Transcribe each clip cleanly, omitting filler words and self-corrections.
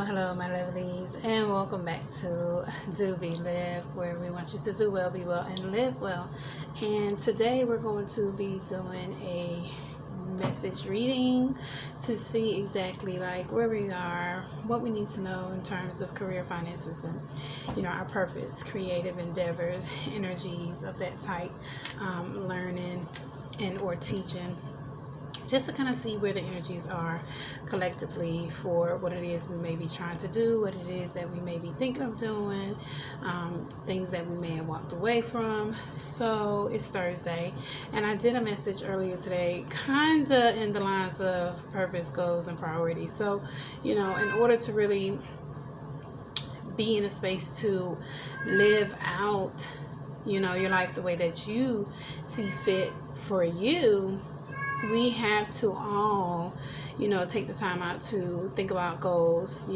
Hello, my lovelies, and welcome back to DoBeLive, where we want you to do well, be well, and live well. And today we're going to be doing a message reading to see exactly like where we are, what we need to know in terms of career, finances, and our purpose, creative endeavors, energies of that type, learning and or teaching, just to kind of see where the energies are collectively for what it is we may be trying to do, what it is that we may be thinking of doing, things that we may have walked away from. So it's Thursday, and I did a message earlier today kind of in the lines of purpose, goals, and priorities. So, in order to really be in a space to live out, your life the way that you see fit for you, we have to all, take the time out to think about goals,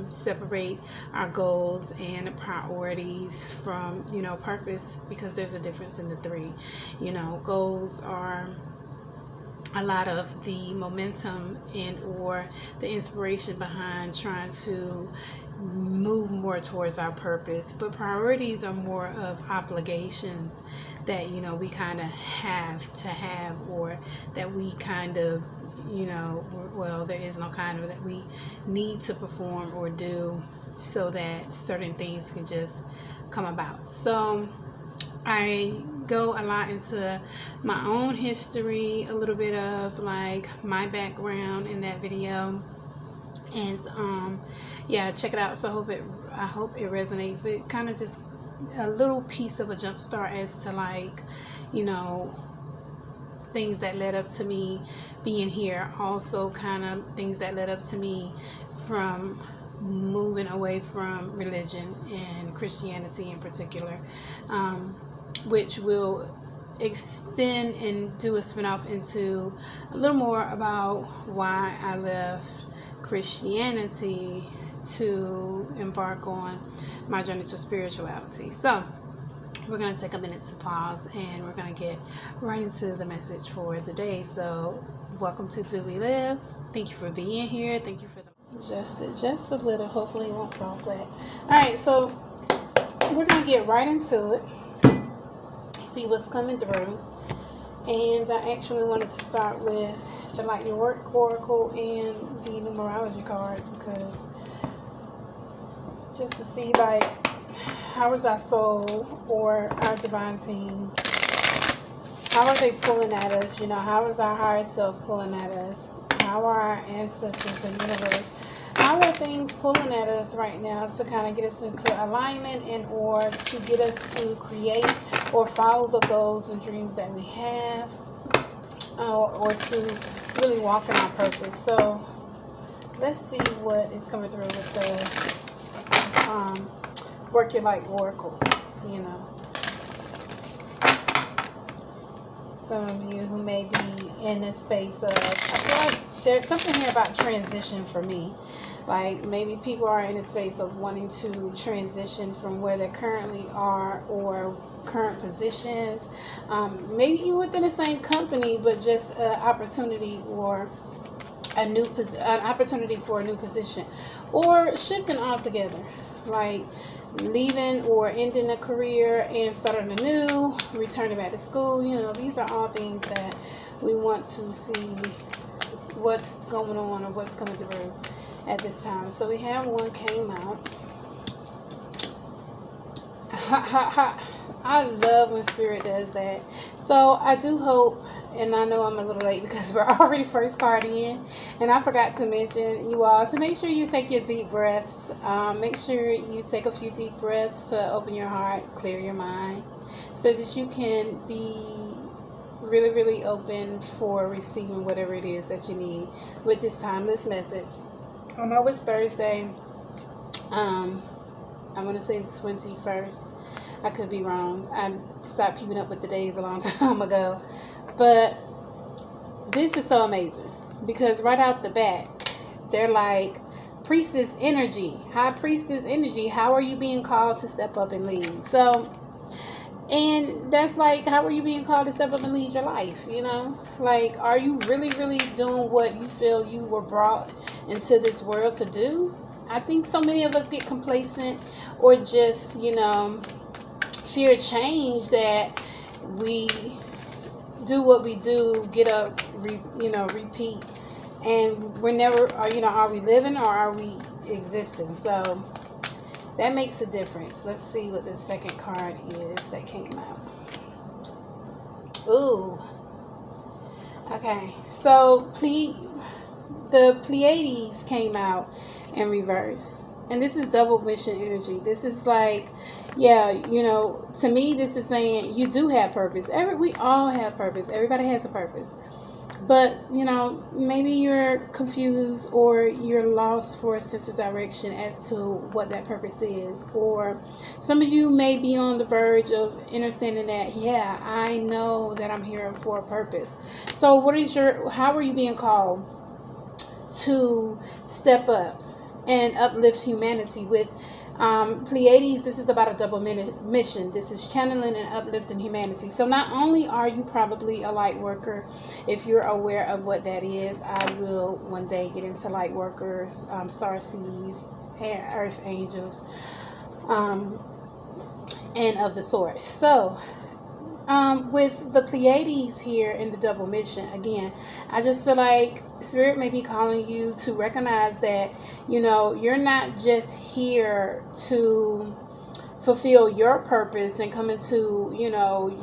separate our goals and priorities from, purpose, because there's a difference in the three. Goals are a lot of the momentum and or the inspiration behind trying to move more towards our purpose, but priorities are more of obligations that we kind of have to have, or that we kind of there is no kind of, that we need to perform or do so that certain things can just come about. So I go a lot into my own history, a little bit of like my background in that video, and check it out. So I hope it resonates. It kind of just a little piece of a jump start as to like things that led up to me being here, also kind of things that led up to me from moving away from religion and Christianity in particular, which will extend and do a spin-off into a little more about why I left Christianity to embark on my journey to spirituality. So we're going to take a minute to pause, and we're going to get right into the message for the day. So welcome to DoBeLive. Thank you for being here. Thank you for just a little, hopefully it won't fall flat. All right, so we're going to get right into it, see what's coming through. And I actually wanted to start with the Light Your Work Oracle and the numerology cards, because just to see like how is our soul or our divine team, how are they pulling at us, how is our higher self pulling at us, how are our ancestors, the universe, how are things pulling at us right now to kind of get us into alignment and or to get us to create or follow the goals and dreams that we have, or to really walk in our purpose. So let's see what is coming through with the Work Your Light Oracle. Some of you who may be in this space of, I feel like there's something here about transition for me. Like maybe people are in a space of wanting to transition from where they currently are or current positions, maybe even within the same company, but just an opportunity or an opportunity for a new position, or shifting altogether, like leaving or ending a career and starting a new, returning back to school. These are all things that we want to see what's going on or what's coming through at this time. So we have one came out. I love when Spirit does that. So I do hope, and I know I'm a little late because we're already first card in, and I forgot to mention you all to make sure you take your deep breaths. Make sure you take a few deep breaths to open your heart, clear your mind, so that you can be really, really open for receiving whatever it is that you need with this timeless message. I know it's Thursday. I'm going to say the 21st. I could be wrong. I stopped keeping up with the days a long time ago. But this is so amazing, because right out the bat, they're like, priestess energy, high priestess energy. How are you being called to step up and lead? So, and that's like, how are you being called to step up and lead your life? Like, are you really, really doing what you feel you were brought into this world to do. I think so many of us get complacent or just, fear change, that we do what we do, get up, repeat, and we're never, are we living or are we existing? So that makes a difference. Let's see what the second card is that came out. Ooh. Okay, so the Pleiades came out in reverse. And this is double mission energy. This is like, to me, this is saying you do have purpose. We all have purpose. Everybody has a purpose. But, maybe you're confused or you're lost for a sense of direction as to what that purpose is. Or some of you may be on the verge of understanding that, I know that I'm here for a purpose. So how are you being called to step up and uplift humanity? With Pleiades, this is about a double mission. This is channeling and uplifting humanity. So not only are you probably a light worker, if you're aware of what that is, I will one day get into light workers, star seeds, and earth angels, and of the sort. So with the Pleiades here in the double mission, again, I just feel like Spirit may be calling you to recognize that, you're not just here to fulfill your purpose and come into,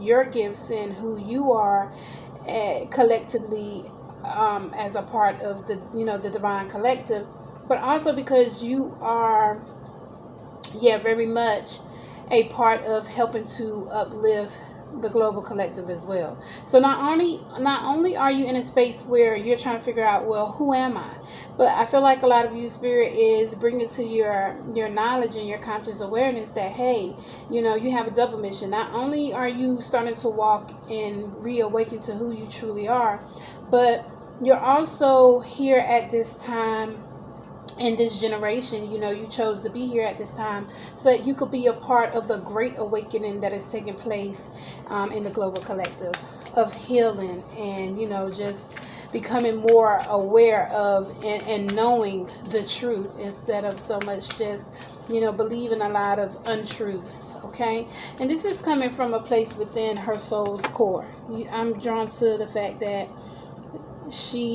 your gifts and who you are collectively as a part of the, the divine collective, but also because you are, very much a part of helping to uplift the global collective as well. So not only are you in a space where you're trying to figure out, well, who am I? But I feel like a lot of you, Spirit, is bringing to your knowledge and your conscious awareness that, hey, you have a double mission. Not only are you starting to walk and reawaken to who you truly are, but you're also here at this time in this generation. You chose to be here at this time so that you could be a part of the great awakening that is taking place in the global collective of healing and, just becoming more aware of and knowing the truth instead of so much just, believing a lot of untruths. Okay. And this is coming from a place within her soul's core. I'm drawn to the fact that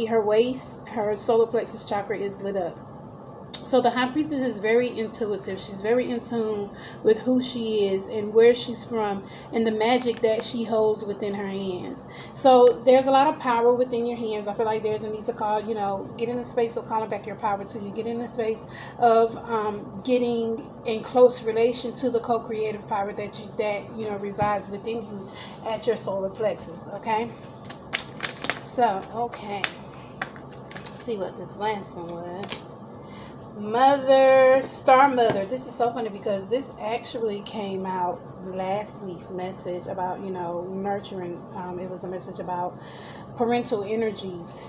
her waist, her solar plexus chakra is lit up. So the High Priestess is very intuitive. She's very in tune with who she is and where she's from and the magic that she holds within her hands. So there's a lot of power within your hands. I feel like there's a need to call, get in the space of calling back your power to you. Get in the space of getting in close relation to the co-creative power that resides within you at your solar plexus. Okay. So, okay. Let's see what this last one was. Star Mother. This is so funny because this actually came out last week's message about, nurturing. It was a message about parental energies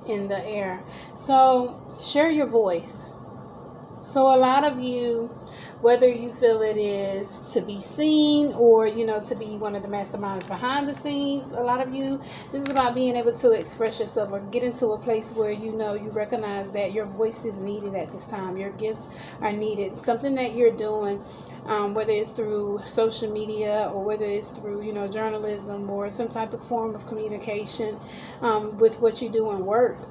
in the air. So share your voice. So a lot of you, whether you feel it is to be seen or, to be one of the masterminds behind the scenes, a lot of you, this is about being able to express yourself or get into a place where, you recognize that your voice is needed at this time. Your gifts are needed. Something that you're doing, whether it's through social media or whether it's through, journalism or some type of form of communication with what you do in work.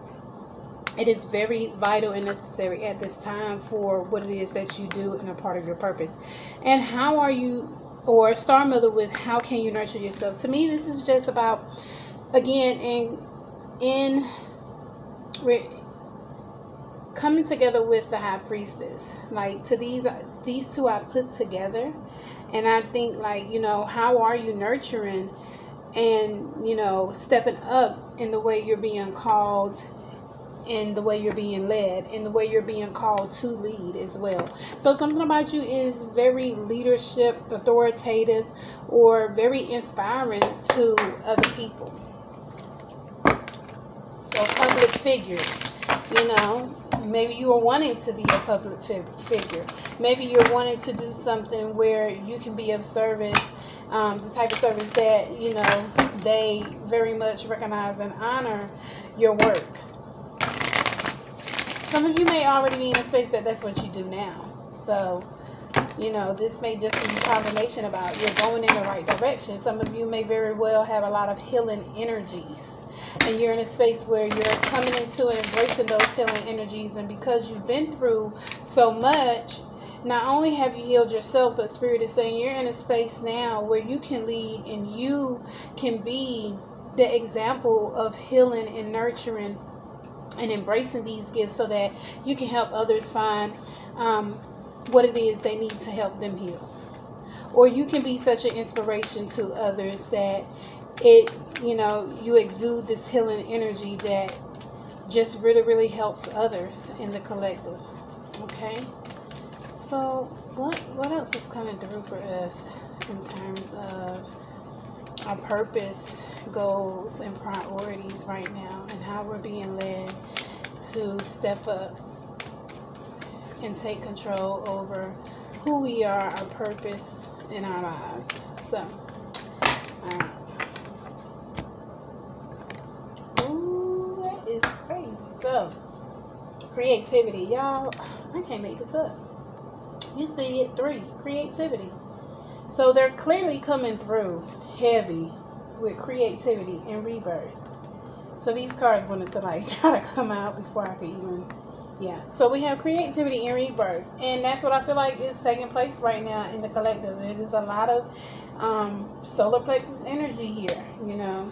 It is very vital and necessary at this time for what it is that you do and a part of your purpose. And how are you, or Star Mother with how can you nurture yourself? To me, this is just about, again, in coming together with the High Priestess. Like, to these two I put together. And I think, like, how are you nurturing and, stepping up in the way you're being called, in the way you're being led, in the way you're being called to lead as well. So something about you is very leadership, authoritative, or very inspiring to other people. So public figures, maybe you are wanting to be a public figure. Maybe you're wanting to do something where you can be of service, the type of service that, they very much recognize and honor your work. some of you may already be in a space that that's what you do now. So, you know, this may just be a combination about you're going in the right direction. Some of you may very well have a lot of healing energies. And you're in a space where you're coming into and embracing those healing energies. And because you've been through so much, not only have you healed yourself, but Spirit is saying you're in a space now where you can lead and you can be the example of healing and nurturing and embracing these gifts so that you can help others find what it is they need to help them heal. Or you can be such an inspiration to others that you exude this healing energy that just really, really helps others in the collective. Okay? So what else is coming through for us in terms of our purpose, goals, and priorities right now, and how we're being led to step up and take control over who we are, our purpose, in our lives. So, alright. Ooh, that is crazy. So, creativity. Y'all, I can't make this up. You see it, 3, creativity. So they're clearly coming through heavy with creativity and rebirth. So these cards wanted to try to come out before I could even, So we have creativity and rebirth. And that's what I feel like is taking place right now in the collective. It is a lot of solar plexus energy here, you know.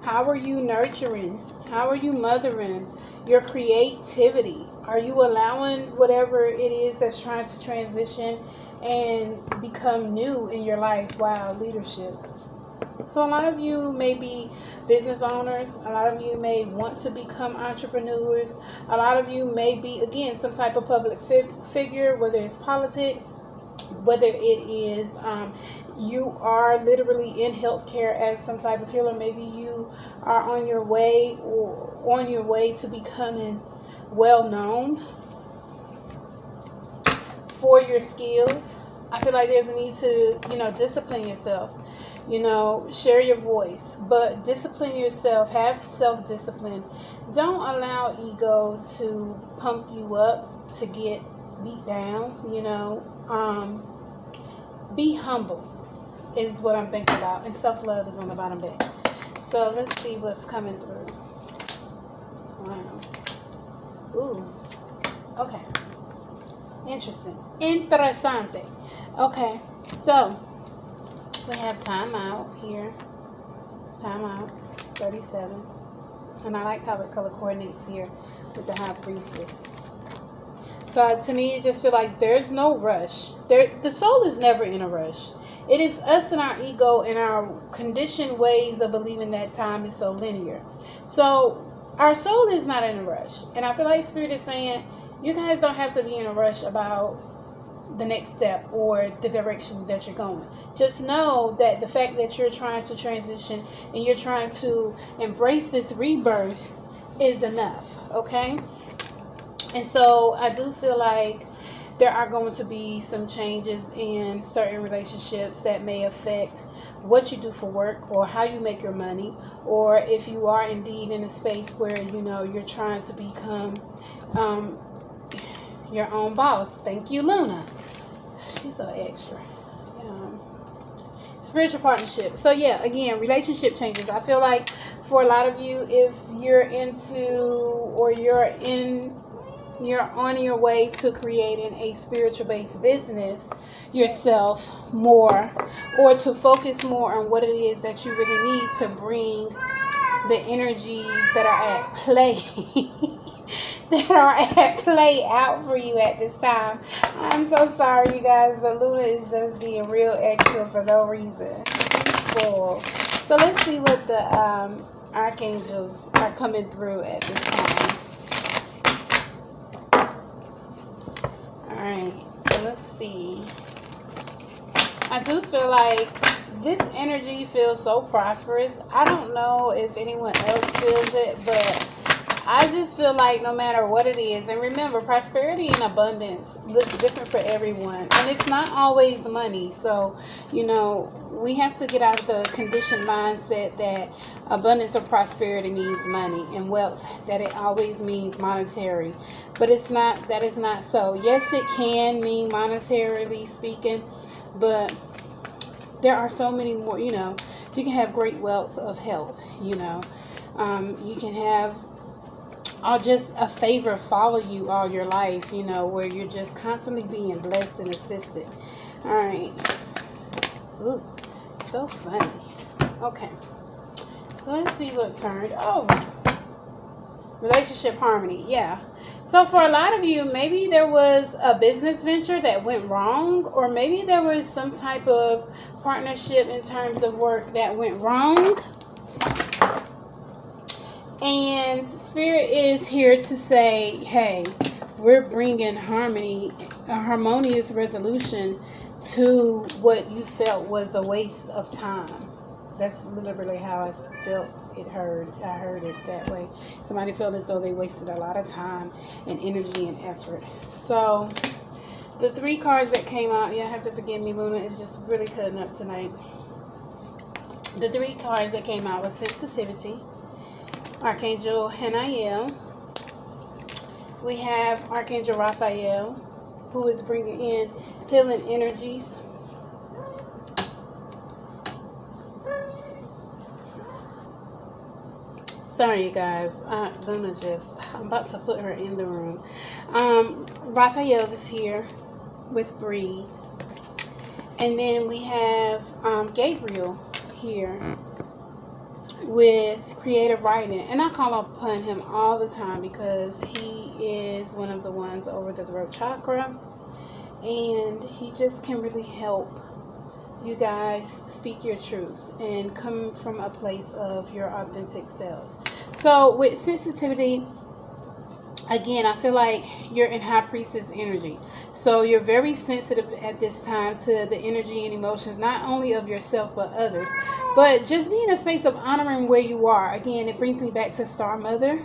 How are you nurturing? How are you mothering your creativity? Are you allowing whatever it is that's trying to transition and become new in your life? Wow, leadership. So a lot of you may be business owners. A lot of you may want to become entrepreneurs. A lot of you may be, again, some type of public figure, whether it's politics, whether it is you are literally in healthcare as some type of healer. Maybe you are on your way to becoming well known for your skills. I feel like there's a need to, discipline yourself. Share your voice, but discipline yourself. Have self-discipline. Don't allow ego to pump you up to get beat down. Be humble is what I'm thinking about, and self-love is on the bottom deck. So let's see what's coming through. Wow. Ooh. Okay. Interesting. Interesante. Okay. So we have time out here. Time out. 37. And I like how it color coordinates here with the High Priestess. So to me, it just feels like there's no rush. The soul is never in a rush. It is us and our ego and our conditioned ways of believing that time is so linear. So our soul is not in a rush. And I feel like Spirit is saying, you guys don't have to be in a rush about the next step or the direction that you're going. Just know that the fact that you're trying to transition and you're trying to embrace this rebirth is enough. Okay? And so I do feel like there are going to be some changes in certain relationships that may affect what you do for work or how you make your money, or if you are indeed in a space where you're trying to become your own boss. Thank you, Luna. She's so extra. Spiritual partnership. So again, relationship changes. I feel like for a lot of you, if you're into or you're on your way to creating a spiritual-based business yourself more, or to focus more on what it is that you really need to bring the energies that are at play out for you at this time. I'm so sorry, you guys, but Luna is just being real extra for no reason. She's spoiled. So let's see what the archangels are coming through at this time. Alright, so let's see. I do feel like this energy feels so prosperous. I don't know if anyone else feels it, but I just feel like no matter what it is, and remember, prosperity and abundance looks different for everyone, and it's not always money. So, we have to get out of the conditioned mindset that abundance or prosperity means money, and wealth, that it always means monetary. But it's not, that is not so. Yes, it can mean monetarily speaking, but there are so many more. You can have great wealth of health. You can have just a favor follow you all your life, where you're just constantly being blessed and assisted. All right. Ooh, so funny. Okay. So let's see what turned. Oh, relationship harmony. Yeah. So for a lot of you, maybe there was a business venture that went wrong, or maybe there was some type of partnership in terms of work that went wrong. And Spirit is here to say, hey, we're bringing harmony, a harmonious resolution to what you felt was a waste of time. That's literally how I felt I heard it that way. Somebody felt as though they wasted a lot of time and energy and effort. So the 3 cards that came out, you have to forgive me, Luna, it's just really cutting up tonight. The 3 cards that came out was sensitivity, Archangel Haniel. We have Archangel Raphael, who is bringing in healing energies. Sorry, you guys. Luna I'm about to put her in the room. Raphael is here with Breathe. And then we have Gabriel here with creative writing, and I call upon him all the time because he is one of the ones over the throat chakra, and he just can really help you guys speak your truth and come from a place of your authentic selves. So with sensitivity, again, I feel like you're in High Priestess energy. So you're very sensitive at this time to the energy and emotions, not only of yourself, but others. But just be in a space of honoring where you are. Again, it brings me back to Star Mother.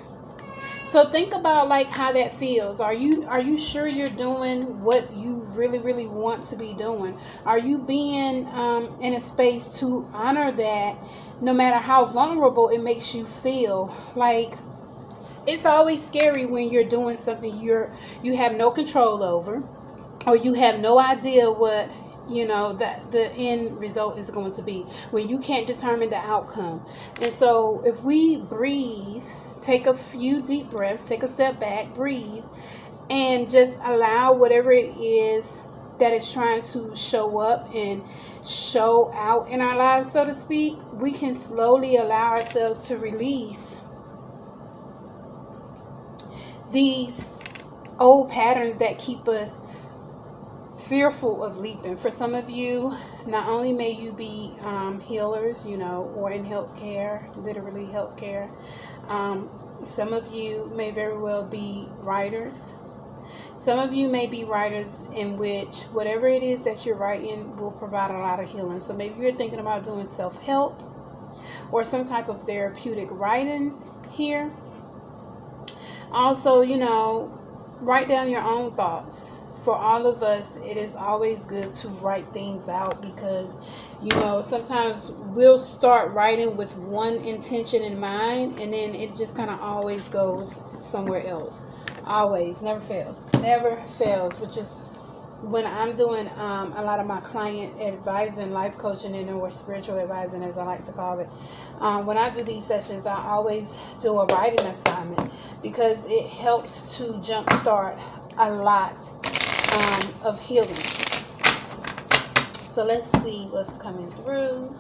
So think about like how that feels. Are you sure you're doing what you really, really want to be doing? Are you being in a space to honor that, no matter how vulnerable it makes you feel? Like, it's always scary when you're doing something you have no control over, or you have no idea what that the end result is going to be, when you can't determine the outcome. And so if we breathe, take a few deep breaths, take a step back, breathe, and just allow whatever it is that is trying to show up and show out in our lives, so to speak, we can slowly allow ourselves to release these old patterns that keep us fearful of leaping. For some of you, not only may you be healers, or in healthcare, literally healthcare. Some of you may very well be writers. Some of you may be writers in which whatever it is that you're writing will provide a lot of healing. So maybe you're thinking about doing self-help or some type of therapeutic writing here. Also, write down your own thoughts. For all of us, it is always good to write things out because, sometimes we'll start writing with one intention in mind, and then it just kind of always goes somewhere else. Always, never fails, which is when I'm doing a lot of my client advising, life coaching, or spiritual advising, as I like to call it. When I do these sessions, I always do a writing assignment because it helps to jumpstart a lot of healing. So let's see what's coming through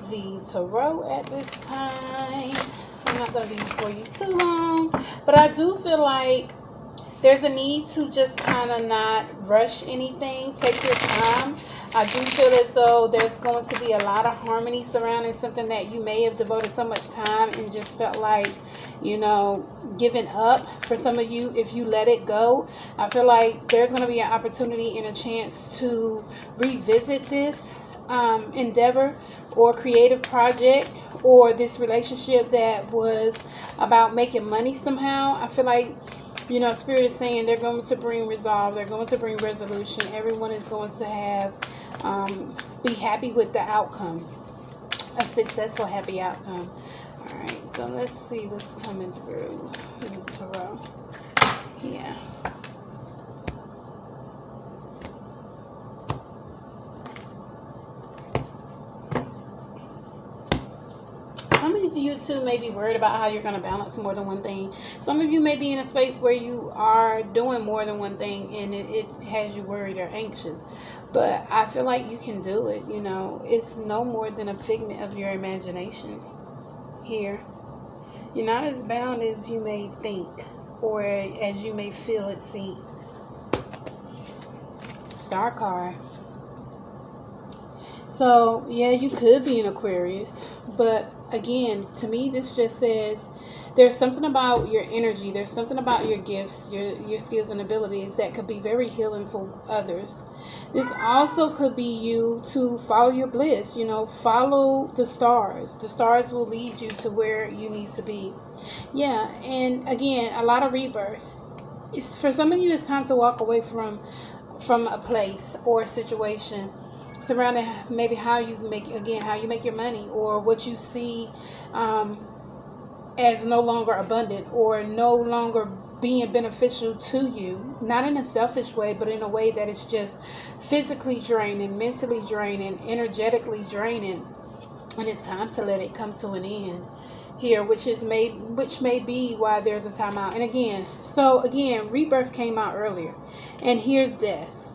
the tarot at this time. I'm not going to be before you too long, but I do feel like there's a need to just kind of not rush anything. Take your time. I do feel as though there's going to be a lot of harmony surrounding something that you may have devoted so much time and just felt like, giving up. For some of you, if you let it go, I feel like there's going to be an opportunity and a chance to revisit this endeavor or creative project or this relationship that was about making money somehow. I feel like, you know, Spirit is saying they're going to bring resolve. They're going to bring resolution. Everyone is going to have, be happy with the outcome. A successful, happy outcome. All right, so let's see what's coming through in the tarot. Yeah. Some of you too may be worried about how you're going to balance more than one thing. Some of you may be in a space where you are doing more than one thing and it has you worried or anxious. But I feel like you can do it. You know, it's no more than a figment of your imagination here. You're not as bound as you may think or as you may feel it seems. Star card. So, yeah, you could be an Aquarius. But, again, to me, this just says there's something about your energy. There's something about your gifts, your skills and abilities that could be very healing for others. This also could be you to follow your bliss. You know, follow the stars. The stars will lead you to where you need to be. Yeah, and, again, a lot of rebirth. For some of you, it's time to walk away from a place or a situation surrounding maybe how you make your money, or what you see as no longer abundant or no longer being beneficial to you, not in a selfish way, but in a way that is just physically draining, mentally draining, energetically draining, and it's time to let it come to an end here, which may be why there's a timeout. And again, rebirth came out earlier, and here's death.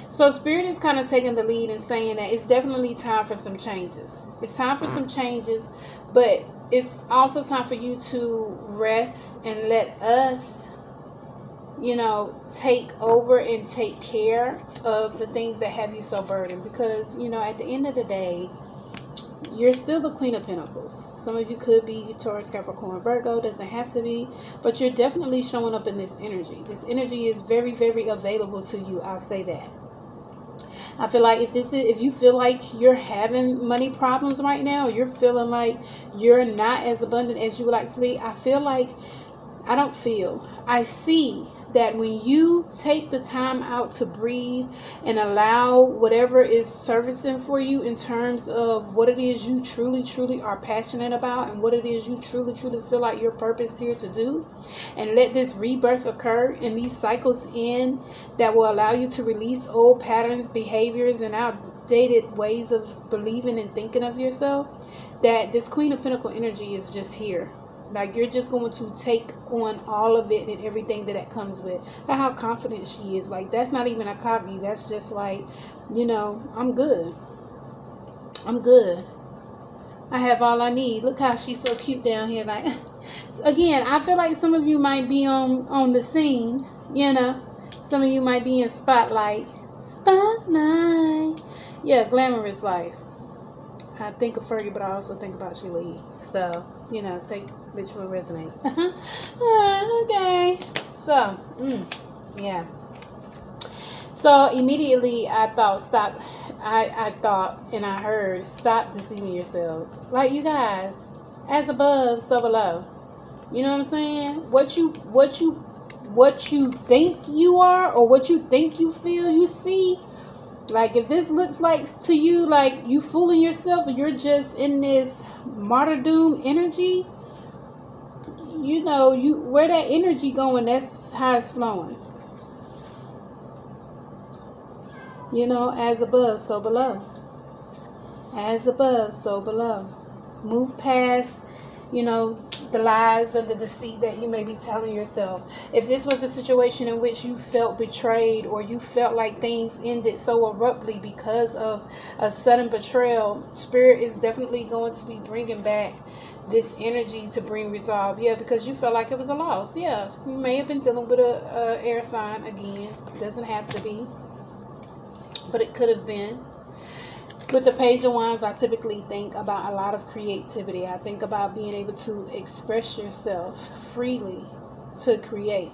So Spirit is kind of taking the lead and saying that it's definitely time for some changes. It's time for some changes, but it's also time for you to rest and let us, you know, take over and take care of the things that have you so burdened. Because, you know, at the end of the day, you're still the Queen of Pentacles. Some of you could be Taurus, Capricorn, Virgo. Doesn't have to be. But you're definitely showing up in this energy. This energy is very, very available to you. I'll say that. I feel like if you feel like you're having money problems right now, you're feeling like you're not as abundant as you would like to be, I see that when you take the time out to breathe and allow whatever is servicing for you in terms of what it is you truly, truly are passionate about and what it is you truly, truly feel like you're purposed here to do, and let this rebirth occur and these cycles end that will allow you to release old patterns, behaviors, and outdated ways of believing and thinking of yourself, that this Queen of Pentacle energy is just here. Like, you're just going to take on all of it and everything that comes with. Like how confident she is. Like, that's not even a copy. That's just like, you know, I'm good. I'm good. I have all I need. Look how she's so cute down here. Like, again, I feel like some of you might be on the scene, you know. Some of you might be in spotlight. Spotlight. Yeah, glamorous life. I think of Fergie, but I also think about Shalee. So, you know, take which will resonate. Okay. So, yeah. So, immediately I thought, I thought and I heard, stop deceiving yourselves. Like, you guys, as above, so below. You know what I'm saying? What you think you are, or what you think you feel, you see. Like, if this looks like to you like you fooling yourself, or you're just in this martyrdom energy, you know, where that energy going, that's how it's flowing. You know, as above, so below. As above, so below. Move past, you know, the lies and the deceit that you may be telling yourself. If this was a situation in which you felt betrayed, or you felt like things ended so abruptly because of a sudden betrayal, Spirit is definitely going to be bringing back this energy to bring resolve. Yeah, because you felt like it was a loss. Yeah, you may have been dealing with a air sign again. Doesn't have to be, but it could have been. With the Page of Wands, I typically think about a lot of creativity. I think about being able to express yourself freely to create.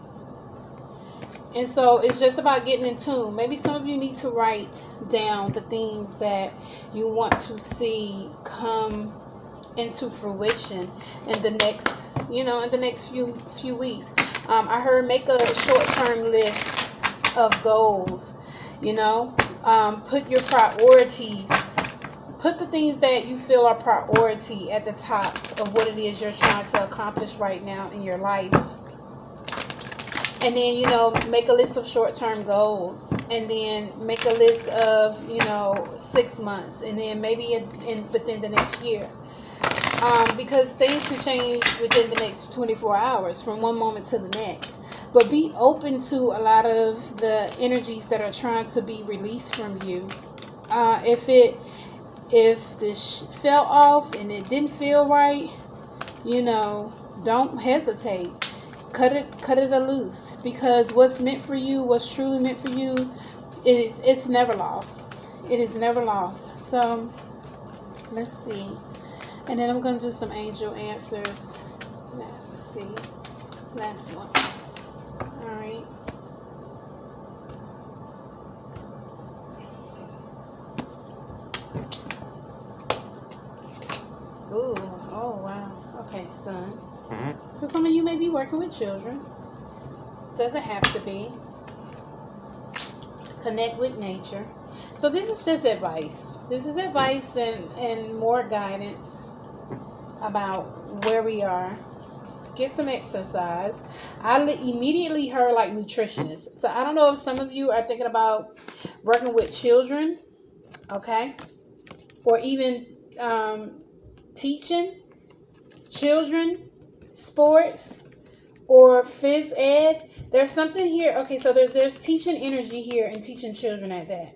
And so it's just about getting in tune. Maybe some of you need to write down the things that you want to see come into fruition in the next, few weeks. I heard make a short-term list of goals. Put your priorities. Put the things that you feel are priority at the top of what it is you're trying to accomplish right now in your life. And then, make a list of short-term goals. And then make a list of, 6 months. And then maybe within the next year. Because things can change within the next 24 hours from one moment to the next. But be open to a lot of the energies that are trying to be released from you. If this fell off and it didn't feel right, don't hesitate. Cut it loose, because what's meant for you, what's truly meant for you, it's never lost. It is never lost. So let's see, and then I'm going to do some angel answers. Let's see, last one. All right. Ooh, oh wow. Okay, son. So some of you may be working with children. Doesn't have to be. Connect with nature. So this is just advice. This is advice and more guidance about where we are. Get some exercise. I immediately heard like nutritionist. So I don't know if some of you are thinking about working with children, okay? Or even teaching children sports or phys ed. There's something here. Okay, so there's teaching energy here and teaching children at that,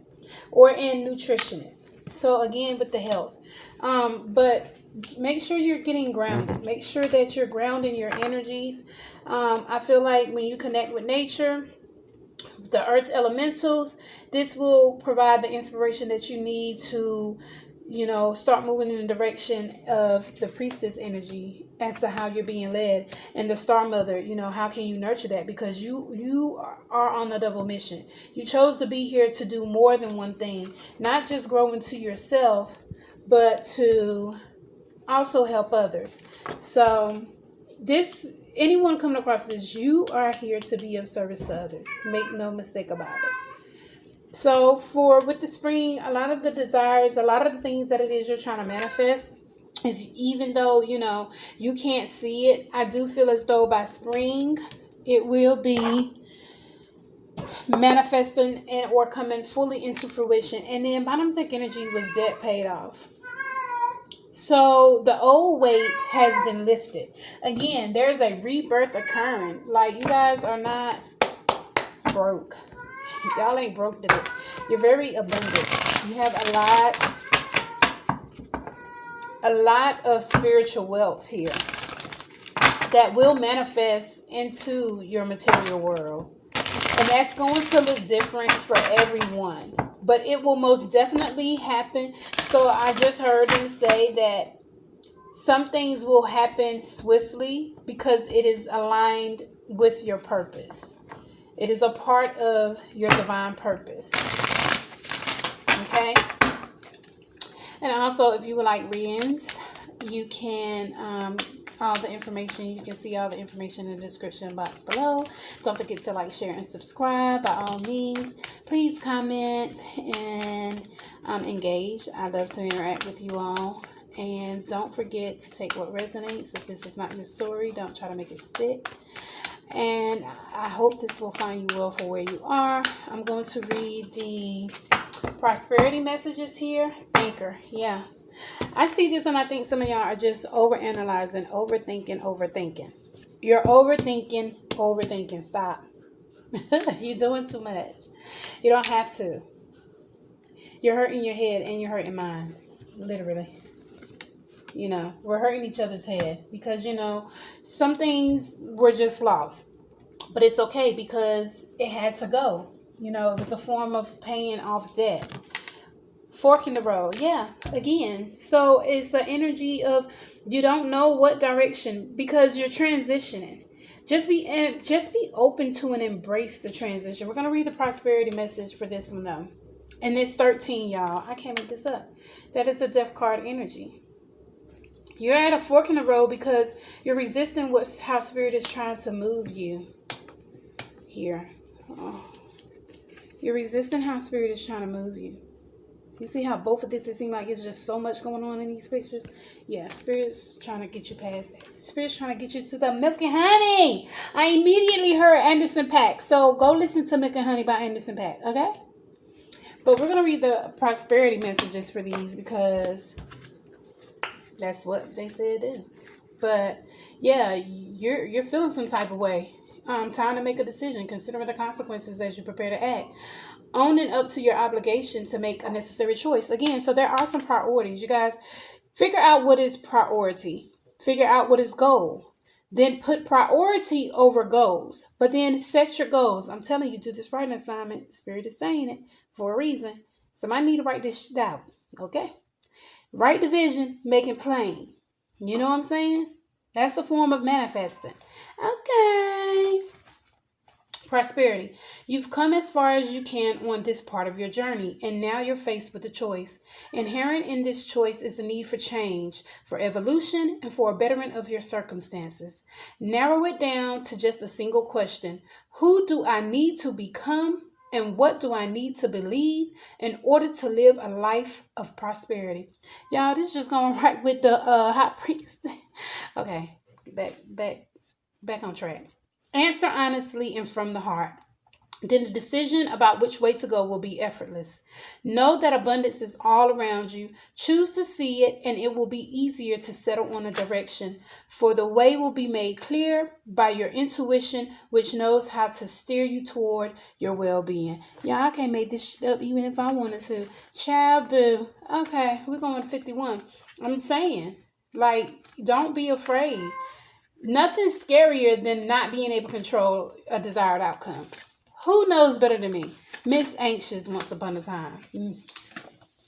or in nutritionists. So again, with the health, but make sure you're getting grounded. Make sure that you're grounding your energies. I feel like when you connect with nature, the earth elementals, this will provide the inspiration that you need to start moving in the direction of the priestess energy as to how you're being led, and the star mother. How can you nurture that? Because you are on a double mission. You chose to be here to do more than one thing, not just grow into yourself, but to also help others. So anyone coming across this, you are here to be of service to others. Make no mistake about it. So with the spring, a lot of the desires, a lot of the things that it is you're trying to manifest, even though, you can't see it, I do feel as though by spring, it will be manifesting or coming fully into fruition. And then bottom tech energy was debt paid off. So the old weight has been lifted. Again, there's a rebirth occurring. Like, you guys are not broke. Y'all ain't broke today. You're very abundant. You have a lot of spiritual wealth here that will manifest into your material world. And that's going to look different for everyone. But it will most definitely happen. So I just heard him say that some things will happen swiftly because it is aligned with your purpose. It is a part of your divine purpose. Okay? And also, if you would like readings, you can, all the information, you can see all the information in the description box below. Don't forget to like, share, and subscribe by all means. Please comment and engage. I love to interact with you all. And don't forget to take what resonates. If this is not your story, don't try to make it stick. And I hope this will find you well for where you are. I'm going to read the prosperity messages here. Thinker. Yeah. I see this and I think some of y'all are just overanalyzing, overthinking. You're overthinking. Stop. You're doing too much. You don't have to. You're hurting your head and you're hurting mine. Literally. We're hurting each other's head because, some things were just lost. But it's okay because it had to go. It was a form of paying off debt. Fork in the road. Yeah, again. So it's the energy of you don't know what direction because you're transitioning. Just be open to and embrace the transition. We're going to read the prosperity message for this one though. And it's 13, y'all. I can't make this up. That is a death card energy. You're at a fork in the road because you're resisting how Spirit is trying to move you here. Oh. You're resisting how Spirit is trying to move you. You see how both of this, it seems like it's just so much going on in these pictures? Yeah, Spirit's trying to get you past that. Spirit's trying to get you to the Milk and Honey. I immediately heard Anderson .Paak. So go listen to Milk and Honey by Anderson .Paak, okay? But we're going to read the prosperity messages for these because that's what they said do. But yeah, you're feeling some type of way. Time to make a decision. Consider the consequences as you prepare to act. Owning up to your obligation to make a necessary choice. Again, so there are some priorities. You guys, figure out what is priority. Figure out what is goal. Then put priority over goals. But then set your goals. I'm telling you, do this writing assignment. Spirit is saying it for a reason. Somebody need to write this shit out. Okay? Write the vision, make it plain. You know what I'm saying? That's a form of manifesting. Okay. Prosperity. You've come as far as you can on this part of your journey, and now you're faced with a choice. Inherent in this choice is the need for change, for evolution, and for a betterment of your circumstances. Narrow it down to just a single question. Who do I need to become, and what do I need to believe in order to live a life of prosperity? Y'all, this is just going right with the high priest. Okay, back on track. Answer honestly and from the heart. Then the decision about which way to go will be effortless. Know that abundance is all around you. Choose to see it, and it will be easier to settle on a direction. For the way will be made clear by your intuition, which knows how to steer you toward your well-being. Yeah, I can't make this shit up even if I wanted to. Child boo. Okay, we're going to 51. I'm saying, like, don't be afraid. Nothing's scarier than not being able to control a desired outcome. Who knows better than me? Miss Anxious once upon a time.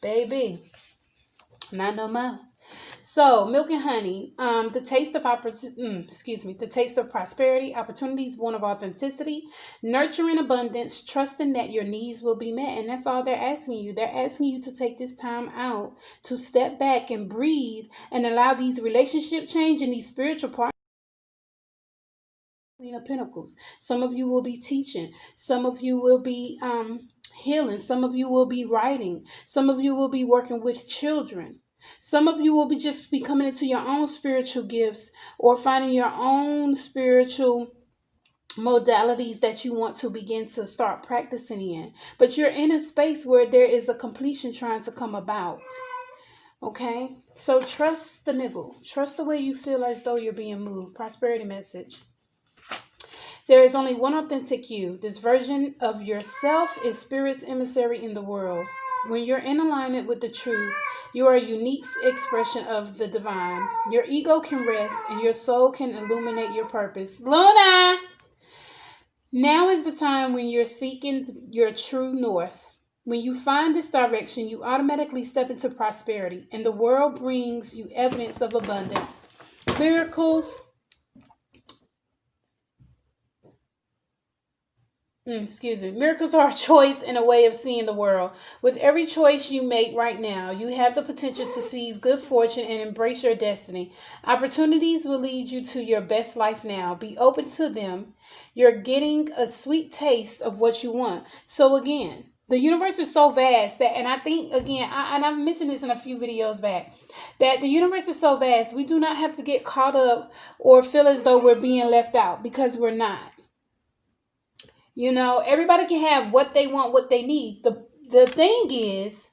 Baby. Not no more. So, Milk and Honey, the taste of prosperity, opportunities born of authenticity, nurturing abundance, trusting that your needs will be met. And that's all they're asking you. They're asking you to take this time out to step back and breathe and allow these relationship change and these spiritual partners. Queen of Pentacles. Some of you will be teaching. Some of you will be healing. Some of you will be writing. Some of you will be working with children. Some of you will be coming into your own spiritual gifts or finding your own spiritual modalities that you want to begin to start practicing in. But you're in a space where there is a completion trying to come about. Okay? So trust the niggle. Trust the way you feel as though you're being moved. Prosperity message. There is only one authentic you. This version of yourself is Spirit's emissary in the world. When you're in alignment with the truth, you are a unique expression of the divine. Your ego can rest and your soul can illuminate your purpose. Luna! Now is the time when you're seeking your true north. When you find this direction, you automatically step into prosperity, and the world brings you evidence of abundance. Miracles. Miracles are a choice and a way of seeing the world. With every choice you make right now, you have the potential to seize good fortune and embrace your destiny. Opportunities will lead you to your best life now. Be open to them. You're getting a sweet taste of what you want. So again, the universe is so vast that, and I think, again, I've mentioned this in a few videos back, that the universe is so vast, we do not have to get caught up or feel as though we're being left out, because we're not. You know, everybody can have what they want, what they need. The thing is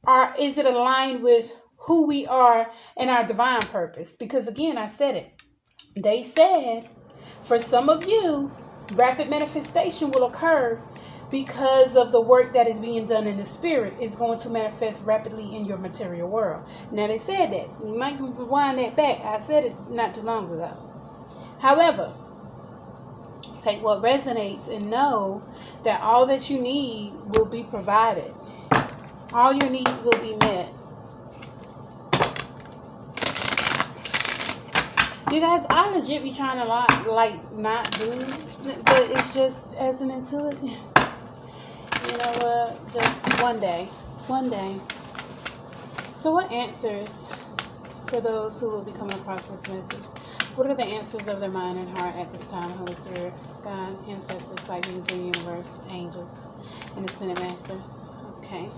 it aligned with who we are and our divine purpose? Because again, I said it. They said, for some of you, rapid manifestation will occur because of the work that is being done in the spirit is going to manifest rapidly in your material world. Now, they said that. You might rewind that back. I said it not too long ago. However, take what resonates and know that all that you need will be provided. All your needs will be met. You guys, I legit be trying to not do, but it's just as an intuitive. You know what? Just one day. So what answers for those who will be coming across this message. What are the answers of their mind and heart at this time, Holy Spirit, God, ancestors, light beings in the universe, angels, and ascended masters? Okay.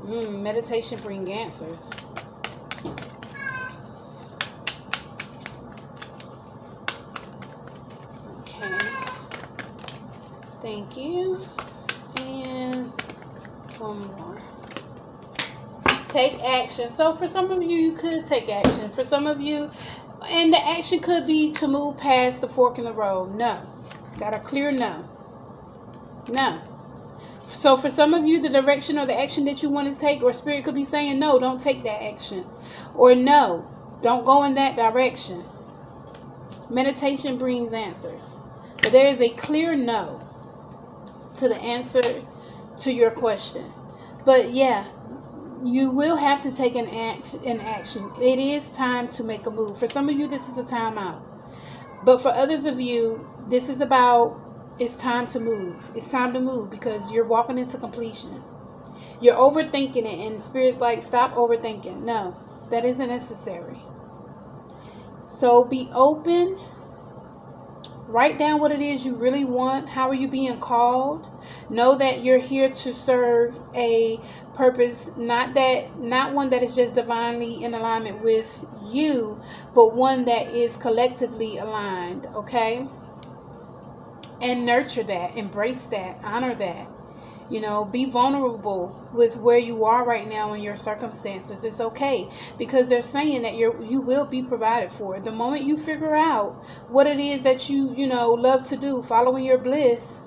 Meditation brings answers. Okay. Thank you. And one more. Take action. So for some of you, you could take action. For some of you, and the action could be to move past the fork in the road. No. Got a clear no. No. So for some of you, the direction or the action that you want to take, or Spirit could be saying, no, don't take that action. Or no, don't go in that direction. Meditation brings answers. But there is a clear no to the answer to your question. But yeah, you will have to take an action. It is time to make a move. For some of you, this is a timeout. But for others of you, this is about, it's time to move. It's time to move because you're walking into completion. You're overthinking it, and Spirit's like, stop overthinking. No, that isn't necessary. So be open. Write down what it is you really want. How are you being called? Know that you're here to serve a purpose, not one that is just divinely in alignment with you, but one that is collectively aligned, okay? And nurture that, embrace that, honor that. You know, be vulnerable with where you are right now in your circumstances. It's okay, because they're saying that you will be provided for. The moment you figure out what it is that you love to do, following your bliss,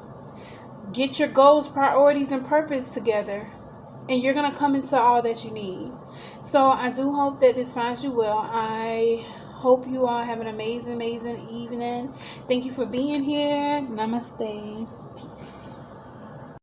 get your goals, priorities, and purpose together, and you're going to come into all that you need. So I do hope that this finds you well. I hope you all have an amazing, amazing evening. Thank you for being here. Namaste. Peace.